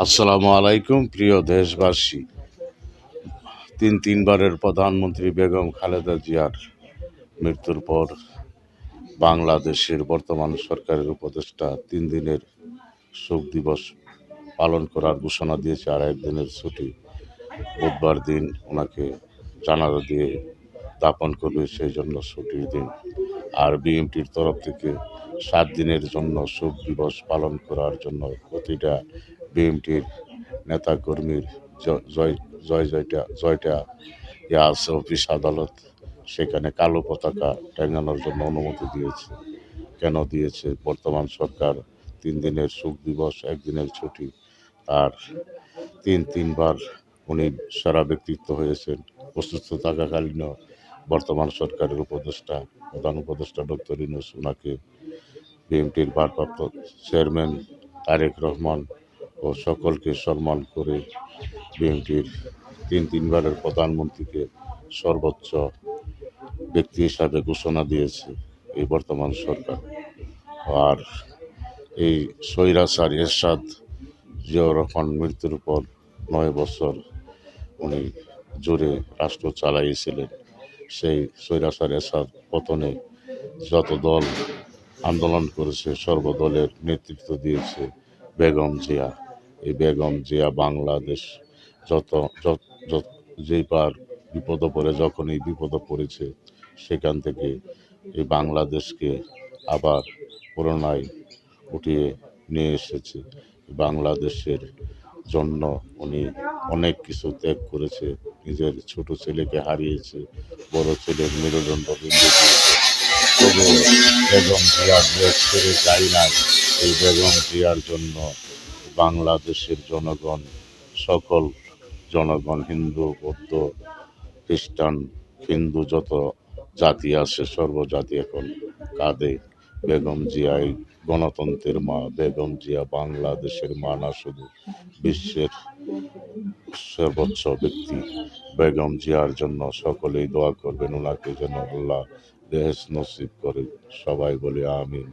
আসসালামু আলাইকুম প্রিয় দেশবাসী। তিনবারের প্রধানমন্ত্রী বেগম খালেদা জিয়ার মৃত্যুর পর বাংলাদেশের বর্তমান সরকারের উপদেষ্টা 3 দিনের শোক দিবস পালন করার ঘোষণা দিয়েছে। আর একদিনের ছুটি, বুধবার দিন ওনাকে জানাজা দিয়ে দাপন করবে, সেই জন্য ছুটির দিন। আর বিএনপির তরফ থেকে 7 দিনের জন্য শোক দিবস পালন করার জন্য প্রতিটা বিএনপির নেতাকর্মীর জয় জয় জয়টা জয়টা ইয়া আছে অফিস আদালত, সেখানে কালো পতাকা টাঙানোর জন্য অনুমতি দিয়েছে। কেন দিয়েছে? বর্তমান সরকার 3 দিনের শোক দিবস, একদিনের ছুটি। আর তিনবার উনি সারা ব্যক্তিত্ব হয়েছেন। অসুস্থ থাকাকালীনও বর্তমান সরকারের প্রধান উপদেষ্টা ডক্টর ইউনূস ওনাকে, বিএনপির ভারপ্রাপ্ত চেয়ারম্যান তারেক রহমান ও সকলকে সম্মান করে বিএনপির তিনবারের প্রধানমন্ত্রীকে সর্বোচ্চ ব্যক্তি হিসাবে ঘোষণা দিয়েছে এই বর্তমান সরকার। আর এই স্বৈরাচার এরশাদ জিয়াউর রহমান মৃত্যুর পর 9 বছর উনি জোরে রাষ্ট্র চালাইয়েছিলেন। সেই স্বৈরাচার এরশাদ পতনে যত দল আন্দোলন করেছে, সর্বদলের নেতৃত্ব দিয়েছে বেগম জিয়া। এই বেগম জিয়া বাংলাদেশ যেবার বিপদে পড়ে, যখন এই বিপদে পড়েছে, সেখান থেকে এই বাংলাদেশকে আবার পুনরায় উঠিয়ে নিয়ে এসেছে। বাংলাদেশের জন্য উনি অনেক কিছু ত্যাগ করেছে। নিজের ছোট ছেলেকে হারিয়েছে, বড় ছেলের মেরুদণ্ড ভেঙে দিয়েছে। তবে বেগম জিয়ার দেশ ছেড়ে যায় না। এই বেগম জিয়ার জন্য বাংলাদেশের জনগণ, সকল জনগণ, হিন্দু, বৌদ্ধ, খ্রিস্টান, হিন্দু যত জাতি আছে, সর্বজাতি এখন কাঁদে। বেগম জিয়াই গণতন্ত্রের মা। বেগম জিয়া বাংলাদেশের মা না, শুধু বিশ্বের সর্বোচ্চ ব্যক্তি। বেগম জিয়ার জন্য সকলেই দোয়া করবেন, ওনাকে যেন আল্লাহ বেহেশত নসিব করে। সবাই বলে আমিন।